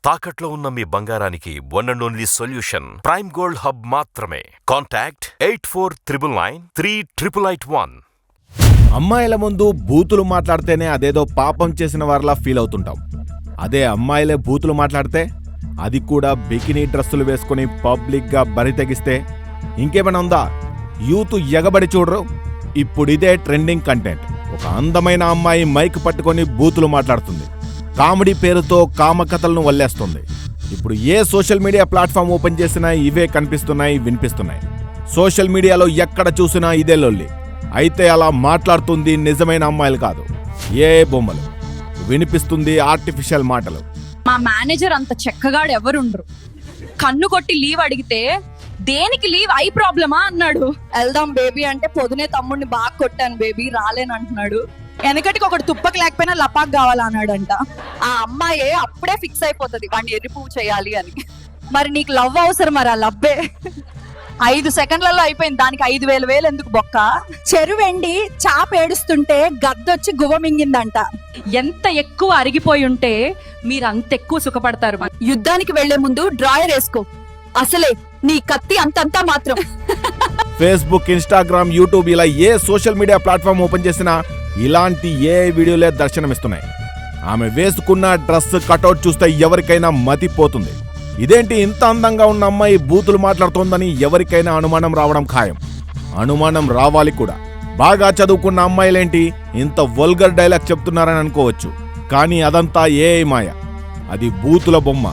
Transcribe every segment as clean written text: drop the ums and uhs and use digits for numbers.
తాకట్లో ఉన్న మీ బంగారానికి one and only solution prime gold hub మాత్రమే. కాంటాక్ట్ 8499938881. అమ్మాయిల ముందు బూతులు మాట్లాడితేనే అదేదో పాపం చేసిన వారిలా ఫీల్ అవుతుంటాం. అదే అమ్మాయిలే బూతులు మాట్లాడితే, అది కూడా బికినీ డ్రెస్సులు వేసుకుని పబ్లిక్గా బరి తెగిస్తే ఇంకేమైనా ఉందా? యూత్ ఎగబడి చూడరు. ఇప్పుడిదే ట్రెండింగ్ కంటెంట్. ఒక అందమైన అమ్మాయి మైక్ పట్టుకొని బూతులు మాట్లాడుతుంది. కామెడీ పేరుతో కామకథలను వల్లేస్తుంది. ఇప్పుడు ఏ సోషల్ మీడియా ప్లాట్ఫామ్ ఓపెన్ చేసినా ఇవే కనిపిస్తున్నాయి, వినిపిస్తున్నాయి. సోషల్ మీడియాలో ఎక్కడ చూసినా ఇదే లొల్లి. అయితే అలా మాట్లాడుతుంది నిజమైన అమ్మాయిలు కాదు, ఏ బొమ్మలు. వినిపిస్తుంది ఆర్టిఫిషియల్ మాటలు. మా మేనేజర్ అంత చెక్కగాడు ఎవరుండ్రు. కన్ను కొట్టి లీవ్ అడిగితే దేనికి లీవ్, ఐ ప్రాబ్లమా అన్నాడు. వెళ్దాం బేబీ అంటే పొద్దునే తమ్ముడిని బాగా కొట్టాను బేబీ, రాలేనంటున్నాడు. వెనకటికి ఒకటి తుప్పకి లేకపోయినా లపాక్ కావాలన్నాడంట. ఆ అమ్మాయే అప్పుడే ఫిక్స్ అయిపోతుంది వాడిని ఎరుపు చేయాలి అని. మరి నీకు లవ్ అవసరం, మరి ఆ లవ్వే 5 సెకండ్లలో అయిపోయింది. దానికి 5,000 ఎందుకు బొక్క? చెరువెండి చాప ఏడుస్తుంటే గద్దొచ్చి గువ్వ మింగిందంట. ఎంత ఎక్కువ అరిగిపోయి ఉంటే మీరు అంత ఎక్కువ సుఖపడతారు. యుద్ధానికి వెళ్లే ముందు డ్రాయర్ వేసుకో, అసలే నీ కత్తి అంతంతా మాత్రం. ఫేస్బుక్, ఇన్స్టాగ్రామ్, యూట్యూబ్ ఇలా ఏ సోషల్ మీడియా ప్లాట్ఫామ్ ఓపెన్ చేసినా ఇలాంటి ఏ వీడియోలే దర్శనమిస్తున్నాయి. ఆమె వేసుకున్న డ్రెస్ కటౌట్ చూస్తే ఎవరికైనా మతిపోతుంది. ఇదేంటి ఇంత అందంగా ఉన్న అమ్మాయి బూతులు మాట్లాడుతోందని ఎవరికైనా అనుమానం రావడం ఖాయం. అనుమానం రావాలి కూడా. బాగా చదువుకున్న అమ్మాయిలేంటి ఇంత వల్గర్ డైలాగ్ చెప్తున్నారని అనుకోవచ్చు. కానీ అదంతా ఏఐ మాయ. అది బూతుల బొమ్మ.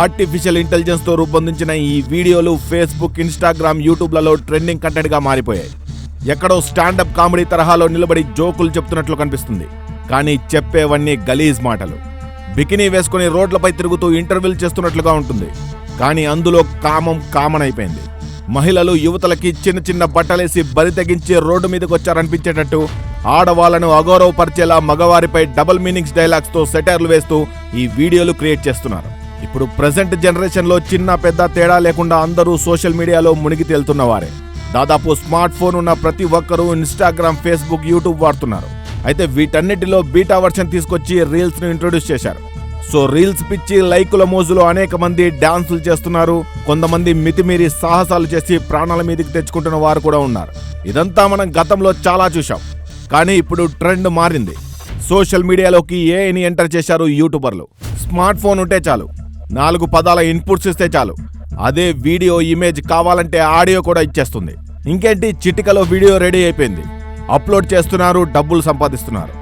ఆర్టిఫిషియల్ ఇంటెలిజెన్స్ తో రూపొందించిన ఈ వీడియోలు ఫేస్బుక్, ఇన్స్టాగ్రామ్, యూట్యూబ్లలో ట్రెండింగ్ కంటెంట్ గా మారిపోయాయి. ఎక్కడో స్టాండప్ కామెడీ తరహాలో నిలబడి జోకులు చెప్తున్నట్లు కనిపిస్తుంది. కానీ చెప్పేవన్నీ గలీజ్ మాటలు. బికినీ వేసుకుని రోడ్లపై తిరుగుతూ ఇంటర్వ్యూలు చేస్తున్నట్లుగా ఉంటుంది. కానీ అందులో కామన్ అయిపోయింది. మహిళలు, యువతలకి చిన్న చిన్న బట్టలేసి బరి తెగించి రోడ్డు మీదకి వచ్చారనిపించేటట్టు ఆడవాళ్లను అగౌరవపరిచేలా మగవారిపై డబుల్ మీనింగ్స్ డైలాగ్స్ తో సెటైర్లు వేస్తూ ఈ వీడియోలు క్రియేట్ చేస్తున్నారు. ఇప్పుడు ప్రెజెంట్ జనరేషన్ లో చిన్న పెద్ద తేడా లేకుండా అందరూ సోషల్ మీడియాలో మునిగి తేలుతున్నవారే. దాదాపు స్మార్ట్ ఫోన్ ఉన్న ప్రతి ఒక్కరూ ఇన్స్టాగ్రామ్, ఫేస్బుక్, యూట్యూబ్ వాడుతున్నారు. అయితే వీటన్నిటిలో బీటా వర్షన్ తీసుకొచ్చి రీల్స్ ను ఇంట్రొడ్యూస్ చేశారు. సో రీల్స్ పిచ్చి, లైకుల మోజులో అనేక మంది డాన్సులు చేస్తున్నారు. కొంతమంది మితిమీరి సాహసాలు చేసి ప్రాణాల మీదకి తెచ్చుకుంటున్న వారు కూడా ఉన్నారు. ఇదంతా మనం గతంలో చాలా చూశాం. కానీ ఇప్పుడు ట్రెండ్ మారింది. సోషల్ మీడియాలోకి ఏఐని ఎంటర్ చేశారు యూట్యూబర్లు. స్మార్ట్ ఫోన్ ఉంటే చాలు, 4 పదాల ఇన్పుట్స్ ఇస్తే చాలు, అదే వీడియో, ఇమేజ్, కావాలంటే ఆడియో కూడా ఇచ్చేస్తుంది. ఇంకేంటి, చిటికలో వీడియో రెడీ అయిపోయింది. అప్లోడ్ చేస్తున్నారు, డబ్బులు సంపాదిస్తున్నారు.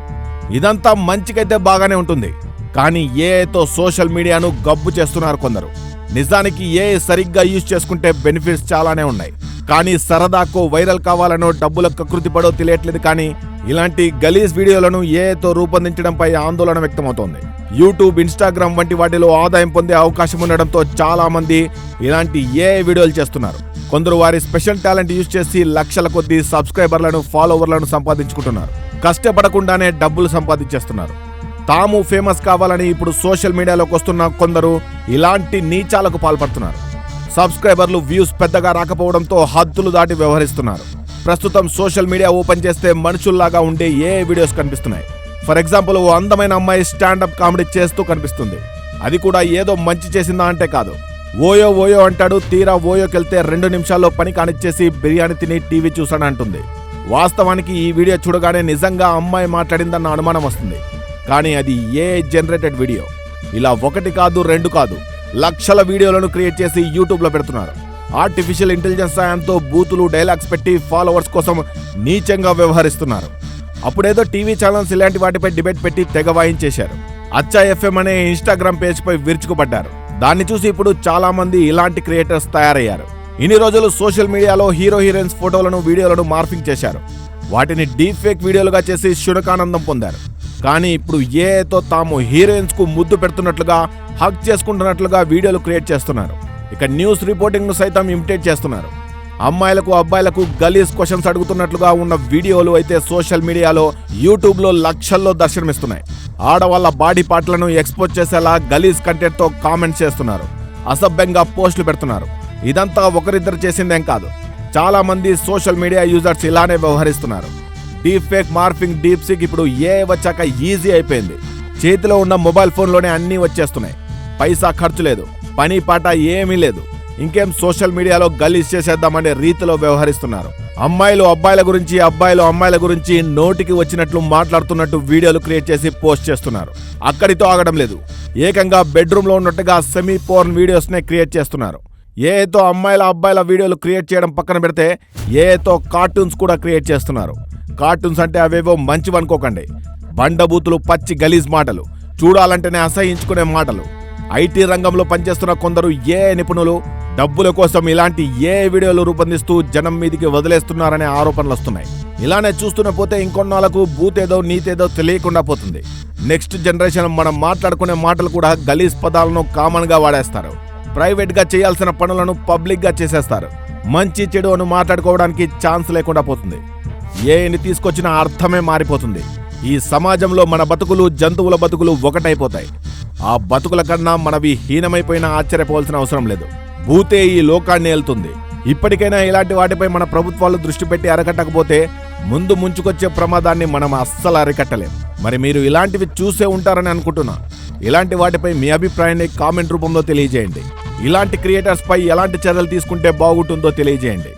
ఇదంతా మంచికైతే బాగానే ఉంటుంది. కానీ ఏఐతో సోషల్ మీడియాను గబ్బు చేస్తున్నారు కొందరు. నిజానికి ఏఐ సరిగ్గా యూజ్ చేసుకుంటే బెనిఫిట్స్ చాలానే ఉన్నాయి. కానీ సరదాకో, వైరల్ కావాలనో, డబ్బుల కకృతి పడో తెలియట్లేదు. కానీ ఇలాంటి గలీజ్ వీడియోలను ఏఐతో రూపొందించడంపై ఆందోళన వ్యక్తమవుతోంది. యూట్యూబ్, ఇన్స్టాగ్రామ్ వంటి వాటిలో ఆదాయం పొందే అవకాశం ఉండడంతో చాలా మంది ఇలాంటి ఏఐ వీడియోలు చేస్తున్నారు. కొందరు వారి స్పెషల్ టాలెంట్ యూజ్ చేసి లక్షల కొద్దీ సబ్స్క్రైబర్లను, ఫాలోవర్లను సంపాదించుకుంటున్నారు. కష్టపడకుండానే డబ్బులు సంపాదించేస్తున్నారు. తాము ఫేమస్ కావాలని ఇప్పుడు సోషల్ మీడియాలోకి వస్తున్న కొందరు ఇలాంటి నీచాలకు పాల్పడుతున్నారు. సబ్స్క్రైబర్లు, వ్యూస్ పెద్దగా రాకపోవడంతో హద్దులు దాటి వ్యవహరిస్తున్నారు. ప్రస్తుతం సోషల్ మీడియా ఓపెన్ చేస్తే మనుషుల్లాగా ఉండే ఏ వీడియోస్ కనిపిస్తున్నాయి. ఫర్ ఎగ్జాంపుల్, ఓ అందమైన అమ్మాయి స్టాండప్ కామెడీ చేస్తూ కనిపిస్తుంది. అది కూడా ఏదో మంచి చేసిందా అంటే కాదు. ఓయో ఓయో అంటాడు. తీరా ఓయోకెళ్తే 2 నిమిషాల్లో పని కానిచ్చేసి బిర్యానీ తిని టీవీ చూసానంటుంది. వాస్తవానికి ఈ వీడియో చూడగానే నిజంగా అమ్మాయి మాట్లాడిందన్న అనుమానం వస్తుంది. కానీ అది ఏఐ జనరేటెడ్ వీడియో. ఇలా 1 కాదు, 2 కాదు, లక్షల వీడియోలను క్రియేట్ చేసి యూట్యూబ్లో పెడుతున్నారు. ఆర్టిఫిషియల్ ఇంటెలిజెన్స్ సాయంతో బూతులు, డైలాగ్స్ పెట్టి ఫాలోవర్స్ కోసం నీచంగా వ్యవహరిస్తున్నారు. అప్పుడేదో టీవీ ఛానల్స్ ఇలాంటి వాటిపై డిబేట్ పెట్టి తెగ వాయించేశారు. అచ్చా ఎఫ్ఎం అనే ఇన్స్టాగ్రామ్ పేజ్ పై విరుచుకుపడ్డారు. దాన్ని చూసి ఇప్పుడు చాలా మంది ఇలాంటి క్రియేటర్స్ తయారయ్యారు. ఇన్ని రోజులు సోషల్ మీడియాలో హీరో, హీరోయిన్స్ ఫోటోలను, వీడియోలను మార్ఫింగ్ చేశారు. వాటిని డీప్ ఫేక్ వీడియోలుగా చేసి శునకానందం పొందారు. కానీ ఇప్పుడు ఏఐతో తాము హీరోయిన్స్ కు ముద్దు పెడుతున్నట్లుగా, హక్ చేసుకుంటున్నట్లుగా వీడియోలు క్రియేట్ చేస్తున్నారు. ఇక న్యూస్ రిపోర్టింగ్ ను సైతం ఇమిటేట్ చేస్తున్నారు. అమ్మాయిలకు, అబ్బాయిలకు గలీజ్ క్వశ్చన్స్ అడుగుతున్నట్లుగా ఉన్న వీడియోలు అయితే సోషల్ మీడియాలో, యూట్యూబ్లో లక్షల్లో దర్శనమిస్తున్నాయి. ఆడవాళ్ల బాడీ పార్ట్లను ఎక్స్పోజ్ చేసేలా గలీజ్ కంటెంట్ తో కామెంట్స్ చేస్తున్నారు. అసభ్యంగా పోస్టులు పెడుతున్నారు. ఇదంతా ఒకరిద్దరు చేసిందేం కాదు. చాలా మంది సోషల్ మీడియా యూజర్స్ ఇలానే వ్యవహరిస్తున్నారు. డీప్ ఫేక్, మార్ఫింగ్, డీప్ సిక్ ఇప్పుడు ఏఐ వచ్చాక ఈజీ అయిపోయింది. చేతిలో ఉన్న మొబైల్ ఫోన్లోనే అన్నీ వచ్చేస్తున్నాయి. పైసా ఖర్చు లేదు, పని పాట ఏమీ లేదు. ఇంకేం సోషల్ మీడియాలో గలీజ్ చేసేద్దామనే రీతిలో వ్యవహరిస్తున్నారు. అమ్మాయిలు అబ్బాయిల గురించి, అబ్బాయిలు అమ్మాయిల గురించి నోటికి వచ్చినట్లు మాట్లాడుతున్నట్టు వీడియోలు క్రియేట్ చేసి పోస్ట్ చేస్తున్నారు. అక్కడితో ఆగడం లేదు, ఏకంగా బెడ్రూమ్ లో ఉన్నట్టుగా సెమీ పోర్న్ వీడియోస్ నే క్రియేట్ చేస్తున్నారు. ఏతో అమ్మాయిల అబ్బాయిల వీడియోలు క్రియేట్ చేయడం పక్కన పెడితే ఏతో కార్టూన్స్ కూడా క్రియేట్ చేస్తున్నారు. కార్టూన్స్ అంటే అవేవో మంచివనుకోకండి, బండబూతులు, పచ్చి గలీజ్ మాటలు, చూడాలంటేనే అసహించుకునే మాటలు. ఐటీ రంగంలో పనిచేస్తున్న కొందరు నిపుణులు డబ్బుల కోసం ఇలాంటి వీడియోలు రూపొందిస్తూ జనం మీదికి వదిలేస్తున్నారనే ఆరోపణలు వస్తున్నాయి. ఇలానే చూస్తూనే పోతే ఇంకొన్నాళ్లకు బూతేదో నీతేదో తెలియకుండా పోతుంది. నెక్స్ట్ జనరేషన్ మనం మాట్లాడుకునే మాటలు కూడా గలీజ్ పదాలను కామన్ గా వాడేస్తారు. ప్రైవేట్ గా చేయాల్సిన పనులను పబ్లిక్ గా చేసేస్తారు. మంచి చెడు అని మాట్లాడుకోవడానికి ఛాన్స్ లేకుండా పోతుంది. ఏని తీసుకొచ్చిన అర్థమే మారిపోతుంది. ఈ సమాజంలో మన బతుకులు, జంతువుల బతుకులు ఒకటైపోతాయి. ఆ బతుకుల కన్నా మనవి హీనమైపోయినా ఆశ్చర్యపోవాల్సిన అవసరం లేదు. భూతే ఈ లోకాన్ని ఏలుతుంది. ఇప్పటికైనా ఇలాంటి వాటిపై మన ప్రభుత్వాలు దృష్టి పెట్టి అరకట్టకపోతే ముందు ముంచుకొచ్చే ప్రమాదాన్ని మనం అస్సలు అరికట్టలేం. మరి మీరు ఇలాంటివి చూసే ఉంటారని అనుకుంటున్నా. ఇలాంటి వాటిపై మీ అభిప్రాయాన్ని కామెంట్ రూపంలో తెలియజేయండి. ఇలాంటి క్రియేటర్స్ పై ఎలాంటి చర్యలు తీసుకుంటే బాగుంటుందో తెలియజేయండి.